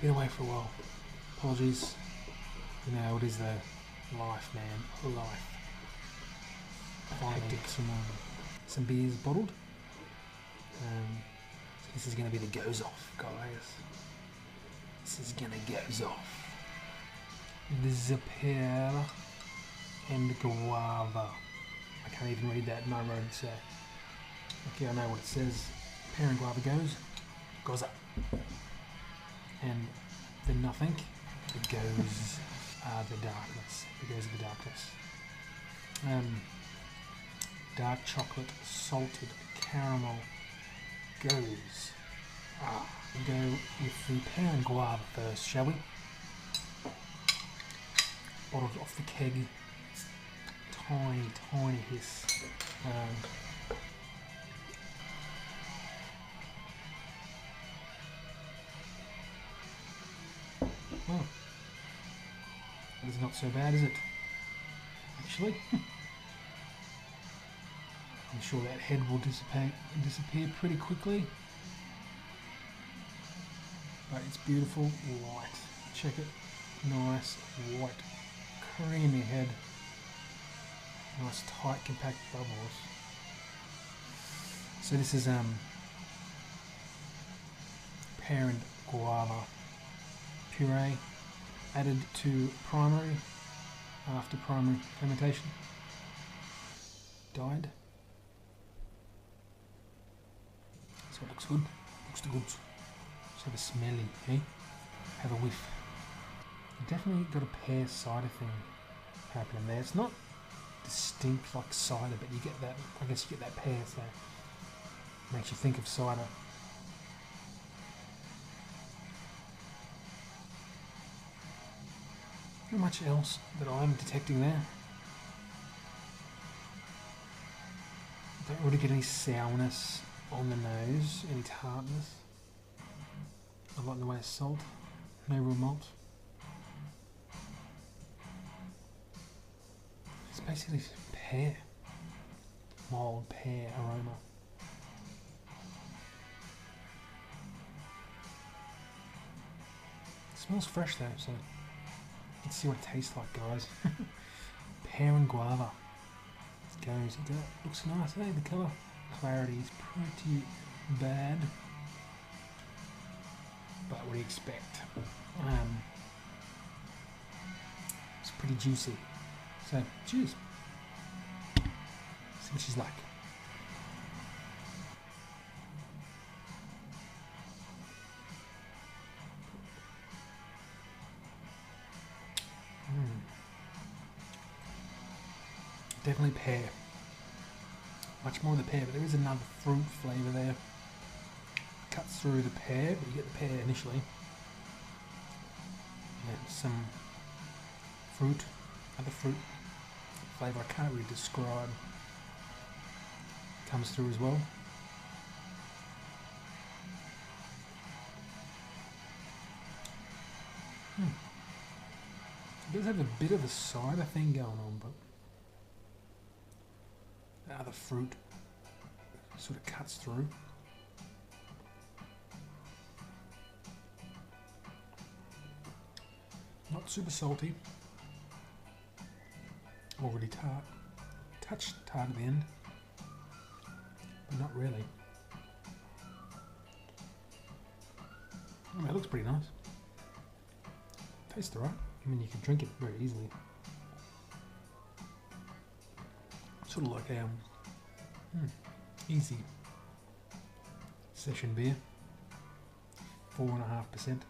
Been away for a while. Apologies. You know, it is the life, man. Life. Finally get some beers bottled. So this is going to be the goes off, guys. This is going to goes off. This is a Pear and Guava. I can't even read that in my road, so okay, I know what it says. Pear and Guava goes up. And the nothing, the goes are the darkness. The goes are the darkness. Dark chocolate, salted caramel goes. We'll go with the Pear and Guava first, shall we? Bottled off the keg. Tiny hiss. Well, it's not so bad, is it? Actually, I'm sure that head will disappear pretty quickly. But it's beautiful, light. Check it. Nice, white, creamy head. Nice, tight, compact bubbles. So this is Pear and Guava puree added to primary after primary fermentation. Dyed. So it looks good. Looks good. So the smelly, eh? Have a whiff. You definitely got a pear cider thing happening there. It's not distinct like cider, but you get that. I guess you get that pear, so it makes you think of cider. Not much else that I'm detecting there. Don't really get any sourness on the nose, any tartness. A lot in the way of salt, no real malt. It's basically pear, mild pear aroma. It smells fresh though, so let's see what it tastes like, guys. Pear and Guava. It goes. It looks nice, eh? The colour clarity is pretty bad. But what do you expect? It's pretty juicy. So, cheers. See what she's like. Definitely pear. Much more of the pear, but there is another fruit flavour there. Cuts through the pear, but you get the pear initially. And some fruit, other fruit flavour I can't really describe. Comes through as well. It does have a bit of a cider thing going on, but the other fruit sort of cuts through. Not super salty, already tart, touch tart at the end, but not really. I mean, it looks pretty nice. Tastes alright. I mean, you can drink it very easily. Sort of like easy session beer, 4.5%.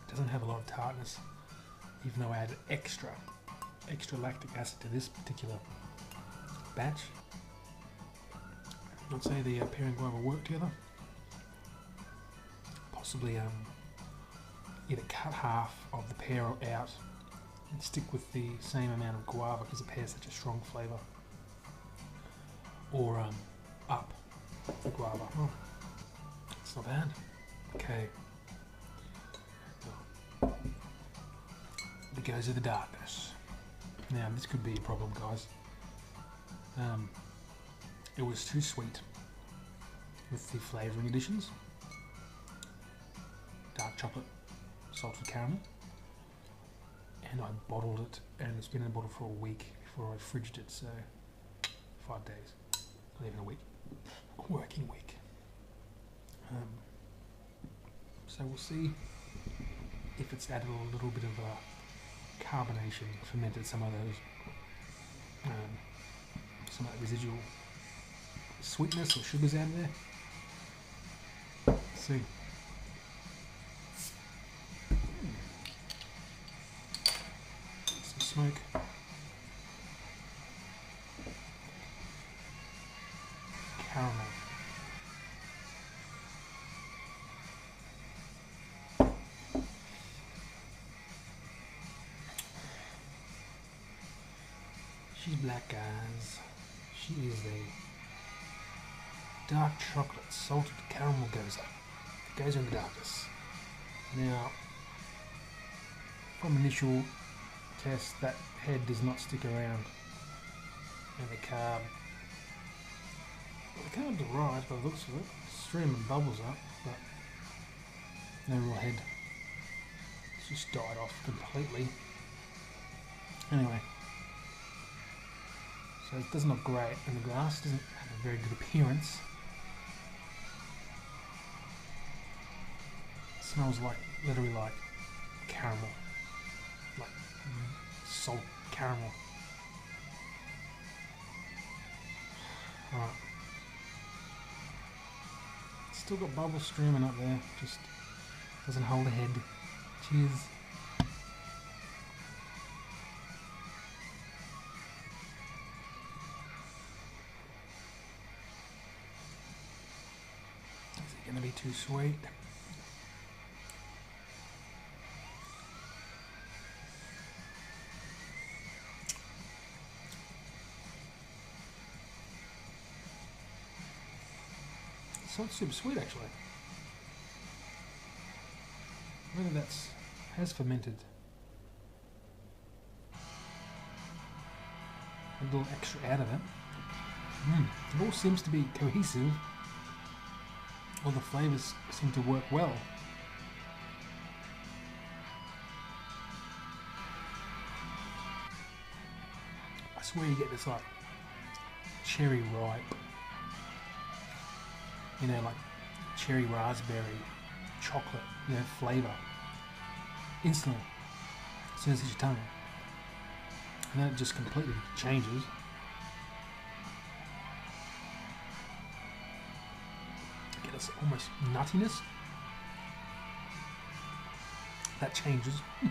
Doesn't have a lot of tartness, even though I added extra lactic acid to this particular batch. I'd say the Pear and Guava work together. Possibly either cut half of the pear out and stick with the same amount of guava because the pear is such a strong flavour, or up the guava. Oh, it's not bad. Okay. The Gose of the darkness. Now this could be a problem, guys. It was too sweet with the flavouring additions. Dark chocolate, salted caramel. And I bottled it, and it's been in a bottle for a week before I fridged it, so 5 days. Not even a week. Working week. So we'll see if it's added a little bit of a carbonation, fermented some of those, some of that residual sweetness or sugars out of there. Let's see. Some smoke. Caramel. She's black, guys. She is a dark chocolate salted caramel Gose. Gose in the darkest. Now, from initial test, that head does not stick around, and the carb. Well, the carb's alright by the looks of it. Streaming bubbles up, but no real head. It's just died off completely. Anyway. So it doesn't look great, and the glass doesn't have a very good appearance. It smells like, literally like caramel. Like salt caramel. Alright. Still got bubbles streaming up there, just doesn't hold a head. Cheers. Gonna be too sweet. It's not super sweet actually. Whether that's has fermented a little extra out of it. It all seems to be cohesive. All the flavours seem to work well. I swear you get this like cherry ripe, you know, like cherry raspberry, chocolate, you know, flavour instantly as soon as it hits your tongue. And then it just completely changes. Almost nuttiness that changes. You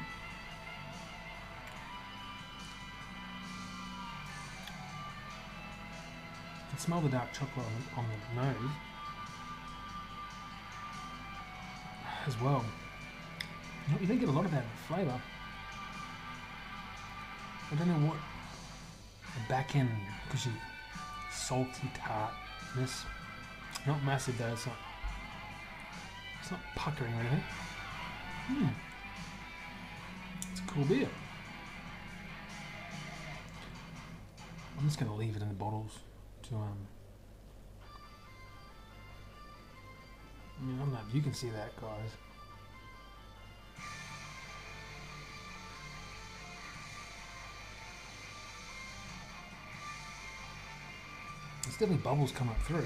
can smell the dark chocolate on the nose as well. You don't get a lot of that flavour. I don't know what the back end, because you salty tartness. Not massive though, it's not puckering or anything. It's a cool beer. I'm just going to leave it in the bottles to I mean, I don't know if you can see that, guys. There's definitely bubbles come up through.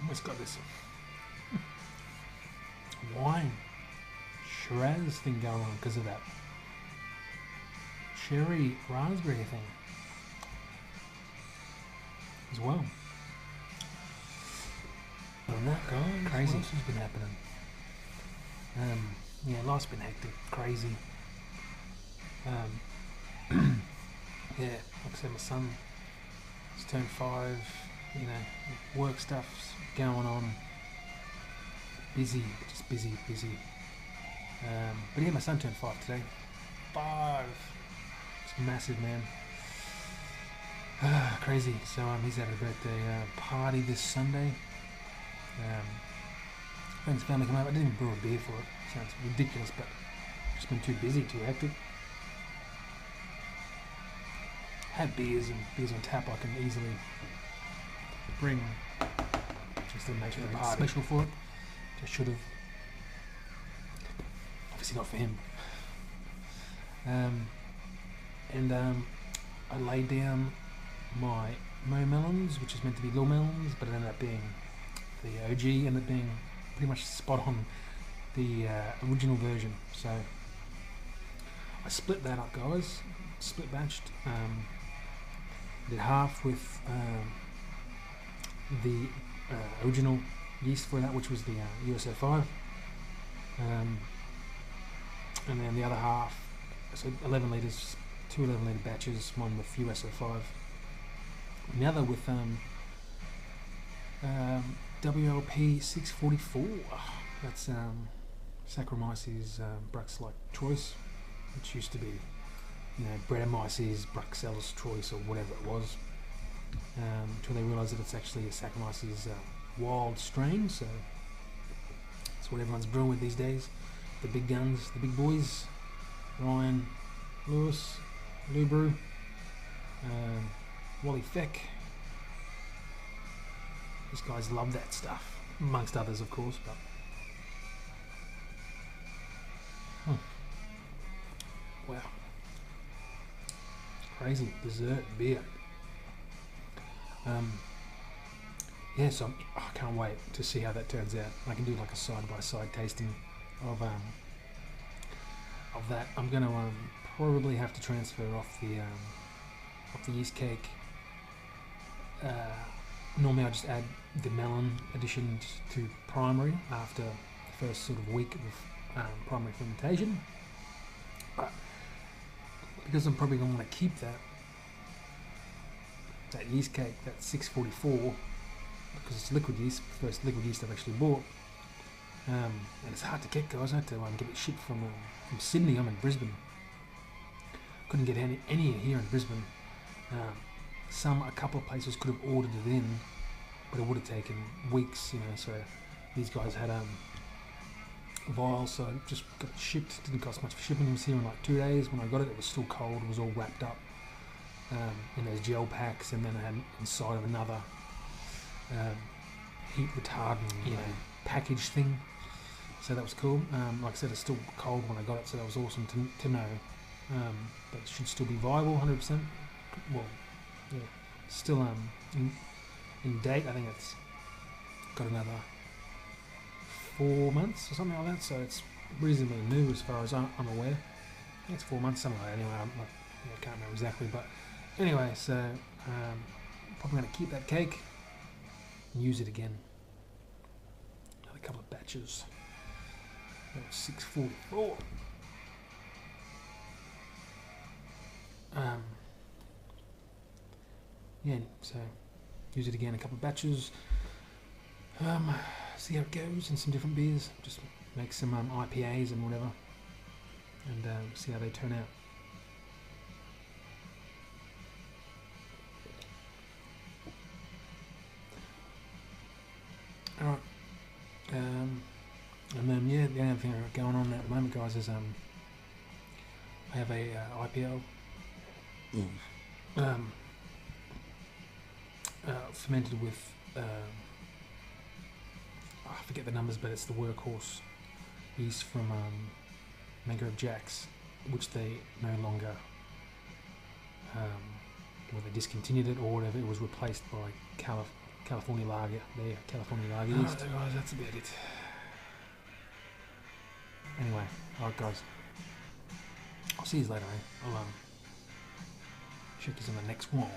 Almost got this wine Shiraz thing going on because of that cherry raspberry thing as well. And that guy, crazy. What else has been happening? Yeah, life's been hectic, crazy. Yeah, like I said, my son has turned 5. You know, work stuff's going on. Busy, just busy. But yeah, my son turned 5 today. 5. It's massive, man. Crazy. So he's having a birthday party this Sunday. Friends, family come over. I didn't even brew a beer for it. Sounds ridiculous, but I've just been too busy, too hectic. Have beers and beers on tap I can easily bring. Just to make it special for it. I should have. Obviously not for him. I laid down my Mo melons, which is meant to be low melons, but it ended up being the OG, ended up being pretty much spot on the original version. So I split that up, guys. Split batched. Did half with the original yeast for that, which was the USO5, and then the other half, so 11 litres, two 11 litre batches, one with USO5, and the other with WLP 644. That's Saccharomyces Brux-like choice, which used to be, Brettanomyces Bruxellus choice or whatever it was, until they realised that it's actually a Saccharomyces wild strain. So that's what everyone's brewing with these days. The big guns, the big boys, Ryan, Lewis, Lou Brew, Wally Feck. These guys love that stuff, amongst others, of course. But wow, crazy dessert beer. Yeah, so I can't wait to see how that turns out. I can do like a side-by-side tasting of that. I'm going to probably have to transfer off the yeast cake. Normally I just add the melon addition to primary after the first sort of week of primary fermentation, but because I'm probably going to want to keep that yeast cake, that 644, because it's liquid yeast, first liquid yeast I've actually bought, and it's hard to get, guys. I had to get it shipped from Sydney. I'm in Brisbane. Couldn't get any here in Brisbane. A couple of places could have ordered it in, but it would have taken weeks, so these guys had vials, so I just got it shipped. Didn't cost much for shipping. It was here in like 2 days. When I got it, it was still cold. It was all wrapped up in those gel packs, and then I had inside of another heat retardant, package thing. So that was cool. Like I said, it's still cold when I got it, so that was awesome to know. But it should still be viable, 100%. Well, yeah, still in date. I think it's got another 4 months or something like that. So it's reasonably new as far as I'm aware. I think it's 4 months, something like that. Anyway, I can't remember exactly, but anyway, so probably going to keep that cake and use it again. Another couple of batches. That was 644. Yeah, so use it again, a couple of batches. See how it goes in some different beers. Just make some IPAs and whatever, and see how they turn out. All right. And then the only thing going on at the moment, guys, is I have a IPL. Fermented with I forget the numbers, but it's the workhorse yeast from Mangrove Jacks, which they no longer they discontinued it or whatever. It was replaced by California Lager. There, California Lager yeast. Guys, that's about it. Anyway, alright guys, I'll see you later. I'll check you on the next one.